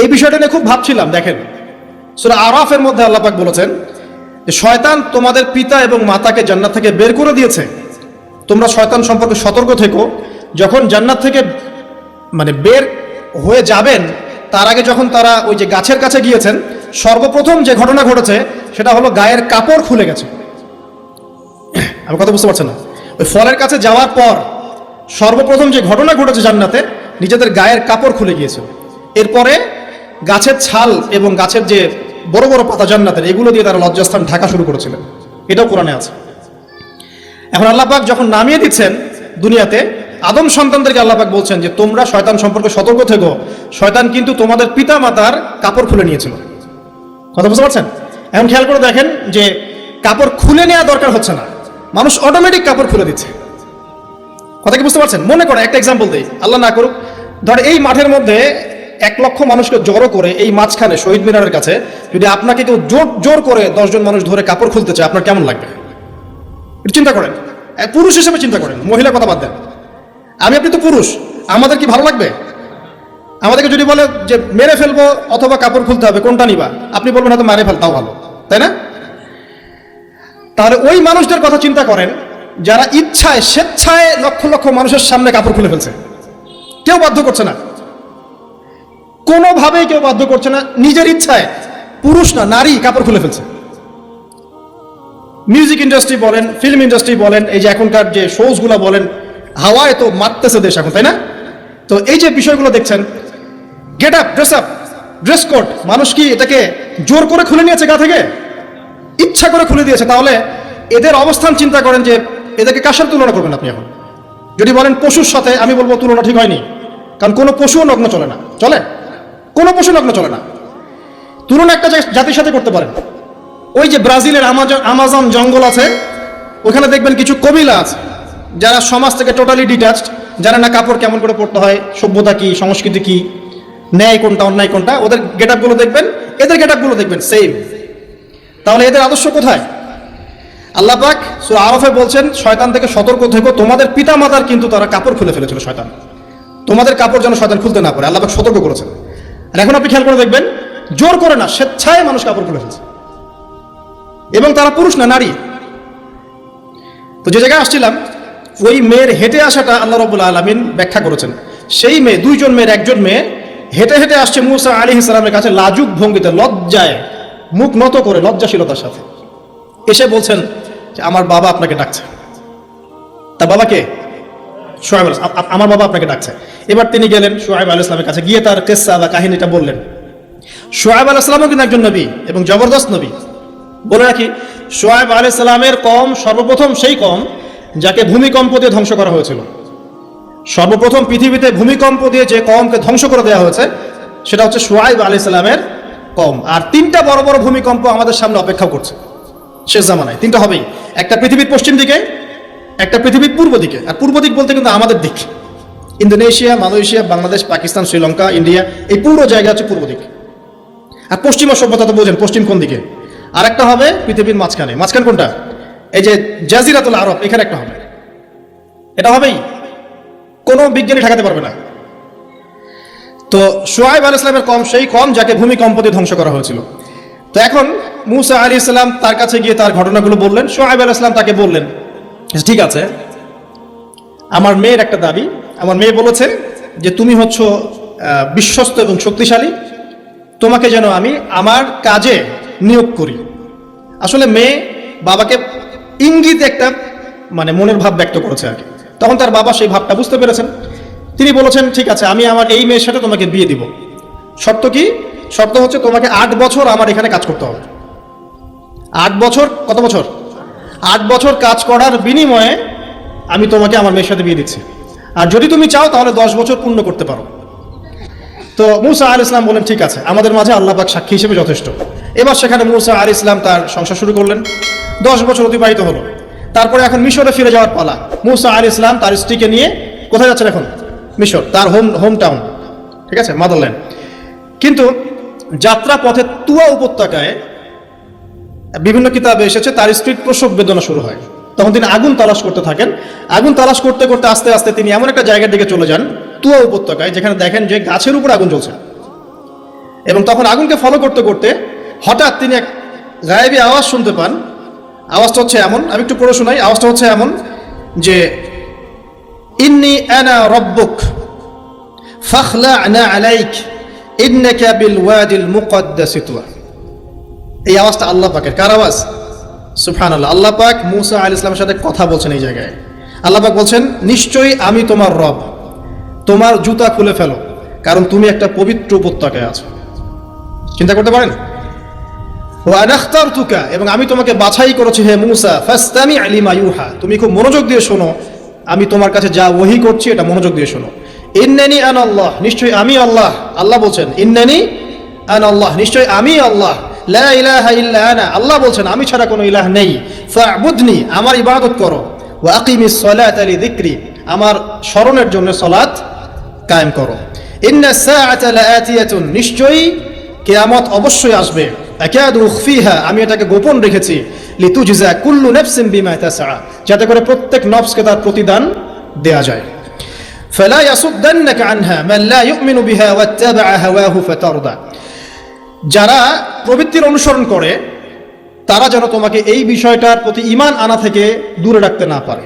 এই বিষয়টা নিয়ে খুব ভাবছিলাম। দেখেন, সূরা আরাফের মধ্যে আল্লাহ পাক বলেছেন যে শয়তান তোমাদের পিতা এবং মাতাকে জান্নাত থেকে বের করে দিয়েছে, তোমরা শয়তান সম্পর্কে সতর্ক থেকো। যখন জান্নাত থেকে বের হয়ে যাবেন, তার আগে যখন তারা ওই যে গাছের কাছে গিয়েছেন, সর্বপ্রথম যে ঘটনা ঘটেছে সেটা হলো গায়ের কাপড় খুলে গেছে। আমি কথা বুঝতে পারছেন না? ওই ফলের কাছে যাওয়ার পর সর্বপ্রথম যে ঘটনা ঘটেছে জান্নাতে, নিজেদের গায়ের কাপড় খুলে গিয়েছে। এরপরে গাছের ছাল এবং গাছের যে বড় বড় পাতা জান্নাতের, এগুলো দিয়ে তারা লজ্জাস্থান ঢাকা শুরু করেছিলেন। এটাও কোরআনে আছে। এখন আল্লাহ পাক যখন নামিয়ে দিচ্ছেন দুনিয়াতে, আদম সন্তানদেরকে আল্লাহ পাক বলছেন যে তোমরা শয়তান সম্পর্কে সতর্ক থেকো, শয়তান কিন্তু তোমাদের পিতা মাতার কাপড় খুলে নিয়েছিল। কথা বুঝতে পারছেন? এখন খেয়াল করে দেখেন যে কাপড় খুলে নেওয়া দরকার হচ্ছে না, মানুষ অটোমেটিক কাপড় খুলে দিচ্ছে। কথা কি বুঝতে পারছেন? মনে করে একটা এক্সাম্পল দেই, আল্লাহ না করুক, ধর এই মাঠের মধ্যে 1 লক্ষ মানুষকে জড়ো করে এই মাঝখানে শহীদ মিনারের কাছে যদি আপনাকে কেউ জোর করে 10 জন মানুষ ধরে কাপড় খুলতে চায়, আপনার কেমন লাগবে? একটু চিন্তা করেন, পুরুষ হিসেবে চিন্তা করেন, মহিলার কথা বাদ দেন। আপনি তো পুরুষ, আমাদের কি ভালো লাগবে? আমাদেরকে যদি বলে যে মেরে ফেলবো অথবা কাপড় খুলতে হবে, কোনটা নিবা? আপনি বলবেন হয়তো মারে ফেলতাও ভালো, তাই না? তাহলে ওই মানুষদের কথা চিন্তা করেন যারা ইচ্ছায় স্বেচ্ছায় লক্ষ লক্ষ মানুষের সামনে কাপড় খুলে ফেলছে। কেউ বাধ্য করছে না, কোনোভাবেই কেউ বাধ্য করছে না, নিজের ইচ্ছায়, পুরুষ না নারী কাপড় খুলে ফেলছে। মিউজিক ইন্ডাস্ট্রি বলেন, ফিল্ম ইন্ডাস্ট্রি বলেন, এই যে এখনকার যে শোজগুলো বলেন, হাওয়ায় তো মারতেছে দেশ এখন, তাই না? তো এই যে বিষয়গুলো দেখছেন, গেট আপ, ড্রেস কোড, মানুষ কি এটাকে জোর করে খুলে নিয়েছে গা থেকে? ইচ্ছা করে খুলে দিয়েছে। তাহলে এদের অবস্থান চিন্তা করেন যে এদেরকে কার সাথে তুলনা করবেন আপনি? এখন যদি বলেন পশুর সাথে, আমি বলবো তুলনা ঠিক হয়নি, কারণ কোনো পশুও নগ্ন চলে না। চলে? কোনো পশু নগ্ন চলে না। তুলনা একটা জাতির সাথে করতে পারেন। ওই যে ব্রাজিলের আমাজন জঙ্গল আছে, ওখানে দেখবেন কিছু কবিলা আছে যারা সমাজ থেকে টোটালি ডিট্যাচড, জানে না কাপড় কেমন করে পড়তে হয়, সভ্যতা কি, সংস্কৃতি কি, ন্যায় কোনটা অন্যায় কোনটা। ওদের গেট আপগুলো দেখবেন, এদের গেট আপগুলো দেখবেন সেম। তাহলে এদের আদর্শ কোথায়? আল্লাহ পাক সূরা আরাফে বলছেন শয়তান থেকে সতর্ক থেকো, তোমাদের পিতা মাতার কিন্তু তারা কাপড় খুলে ফেলেছিল শয়তান, তোমাদের কাপড় যেন শয়তান খুলতে না পারে, আল্লাহ পাক সতর্ক করেছেন। আর এখন আপনি খেয়াল করে দেখবেন, জোর করে না, স্বেচ্ছায় মানুষ কাপড় খুলে ফেলছে, এবং তারা পুরুষ না নারী। তো যে জায়গায় আসছিলাম, ওই মেয়ের হেঁটে আসাটা আল্লাহ রাব্বুল আলামিন ব্যাখ্যা করেছেন। সেই মেয়ে, 2 জন মেয়ের একজন মেয়ে হেঁটে হেঁটে আসছে মূসা আলাইহিস সালামের কাছে লাজুক ভঙ্গিতে, লজ্জায় মুখ নত করে, লজ্জাশীলতার সাথে এসে বলছেন যে আমার বাবা আপনাকে ডাকছে। তার বাবাকে শুআয়ব আলাইহিস সালাম, আমার বাবা আপনাকে ডাকছে। এবার তিনি গেলেন শুআয়ব আলাইহিস সালামের কাছে, গিয়ে তার কিসসা বা কাহিনীটা বললেন। শুআয়ব আলাইহিস সালামও কিন্তু একজন নবী এবং জবরদস্ত নবী। বলে রাখি, শুআয়ব আলাইহিস সালামের কওম সর্বপ্রথম সেই কওম যাকে ভূমিকম্প দিয়ে ধ্বংস করা হয়েছিল। সর্বপ্রথম পৃথিবীতে ভূমিকম্প দিয়ে যে কওমকে ধ্বংস করে দেওয়া হয়েছে সেটা হচ্ছে শুআয়ব আলাইহিস সালামের কওম। আর 3টা বড় বড় ভূমিকম্প আমাদের সামনে অপেক্ষা করছে শেষ জামানায়। 3টা হবেই, একটা পৃথিবীর পশ্চিম দিকে, একটা পৃথিবীর পূর্ব দিকে। আর পূর্ব দিক বলতে কিন্তু আমাদের দিক, Indonesia, Malaysia, Bangladesh, Pakistan, Sri Lanka, India, এই পুরো জায়গা হচ্ছে পূর্ব দিক। আর পশ্চিমা সভ্যতা তো বোঝেন, পশ্চিম কোন দিকে। আর একটা হবে পৃথিবীর মাঝখানে। মাঝখান কোনটা? এই যে জাজিরাতুল আরব, এখানে একটা হবে। এটা হবেই, কোনো বিজ্ঞানী ঠেকাতে পারবে না। তো শুআয়ব আলাইহিস সালামের কওম সেই কওম যাকে ভূমিকম্প দিয়ে ধ্বংস করা হয়েছিল। তো এখন মূসা আলাইহিস সালাম তার কাছে গিয়ে তার ঘটনাগুলো বললেন। শুআয়ব আলাইহিস সালাম তাকে বললেন, ঠিক আছে, আমার মেয়ের একটা দাবি। আমার মেয়ে বলেছে যে তুমি হচ্ছ বিশ্বস্ত এবং শক্তিশালী, তোমাকে যেন আমি আমার কাজে নিয়োগ করি। আসলে মেয়ে বাবাকে ইঙ্গিত একটা মনের ভাব ব্যক্ত করেছে আর কি। তখন তার বাবা সেই ভাবটা বুঝতে পেরেছেন। তিনি বলেছেন, ঠিক আছে, আমি আমার এই মেয়ের সাথে তোমাকে বিয়ে দিব। শর্ত কি? শর্ত হচ্ছে তোমাকে 8 বছর আমার এখানে কাজ করতে হবে। 8 বছর, কত বছর? 8 বছর কাজ করার বিনিময়ে আমি তোমাকে আমার মেয়ের সাথে বিয়ে দিচ্ছি। আর যদি তুমি চাও তাহলে 10 বছর পূর্ণ করতে পারো। তো মূসা আলাইহিস সালাম বলেন, ঠিক আছে, আমাদের মাঝে আল্লাহ পাক সাক্ষী হিসেবে যথেষ্ট। এবার সেখানে মূসা আলাইহিস সালাম তার সংসার শুরু করলেন। 10 বছর অতিবাহিত হলো। তারপরে এখন মিশরে ফিরে যাওয়ার পালা। মূসা আলাইহিস সালাম তার স্ত্রীকে নিয়ে কোথায় যাচ্ছেন এখন? মিশর, তার হোম টাউন, ঠিক আছে, মাদারল্যান্ড। কিন্তু যাত্রা পথে তুয়া উপত্যকায় বিভিন্ন কিতাবে এসেছে তার স্ত্রীর প্রসব বেদনা শুরু হয়। তখন তিনি আগুন তালাশ করতে থাকেন। আগুন তালাশ করতে করতে আস্তে আস্তে তিনি এমন একটা জায়গার দিকে চলে যান, তুয়া উপত্যকায়, যেখানে দেখেন যে গাছের উপর আগুন জ্বলছে। এবং তখন আগুনকে ফলো করতে করতে হঠাৎ তিনি এক গায়েবী আওয়াজ শুনতে পান। আওয়াজটা হচ্ছে এমন, আমি একটু পড়ে শোনাই। আওয়াজটা হচ্ছে এমন যে ইন্নী আনা রব্বুক ফাখলা'না আলাইক ইন্নাকা বিল ওয়াদিল মুকদ্দাস তুয়া। এই আওয়াজটা আল্লাহ পাকের। কার আওয়াজ? সুবহানাল্লাহ। আল্লাহ পাক মূসা আলাইহিস সালামের সাথে কথা বলছেন এই জায়গায়। আল্লাহ পাক বলছেন, নিশ্চয়ই আমি তোমার রব, তোমার জুতা খুলে ফেলো, কারণ তুমি একটা পবিত্র উপত্যকায় আছো। চিন্তা করতে পারেন? ওয়া আনা ইখতারতুকা, এবং আমি তোমাকে বাছাই করেছি হে মূসা, ফাসতামি' লিমা ইউহা, তুমি খুব মনোযোগ দিয়ে শোনো, আমি তোমার কাছে যা ওহী করছি এটা মনোযোগ দিয়ে শোনো। ইন্নানি আনা আল্লাহ, নিশ্চয়ই আমি আল্লাহ। আল্লাহ বলছেন ইন্নানি আনা আল্লাহ, নিশ্চয়ই আমি আল্লাহ। লা ইলাহা ইল্লা আনা, আল্লাহ বলছেন আমি ছাড়া কোনো ইলাহ নেই। ফা'বুদনি, আমার ইবাদত করো। ওয়া আকিমিস সালাতা লিযিকরি, আমার স্মরণের জন্য সালাত কায়েম করো। ইন্নাস সাআতা লাআতিয়াতুন, নিশ্চয়ই কিয়ামত অবশ্যই আসবে। আকাদু উখফিহা, আমি এটাকে গোপন রেখেছি। লিতুজজা কুল্লু নাফসিন বিমা তাসআ, যাতে করে প্রত্যেক নফসকে তার প্রতিদান দেয়া যায়। ফালা ইয়াসুদ্দান্নাকা আনহা মান লা ইউমিনু বিহা ওয়াত্তাবা'a হাওয়াহু ফাতারদা, যারা প্রবৃত্তির অনুসরণ করে তারা যেন তোমাকে এই বিষয়টার প্রতি ঈমান আনা থেকে দূরে রাখতে না পারে।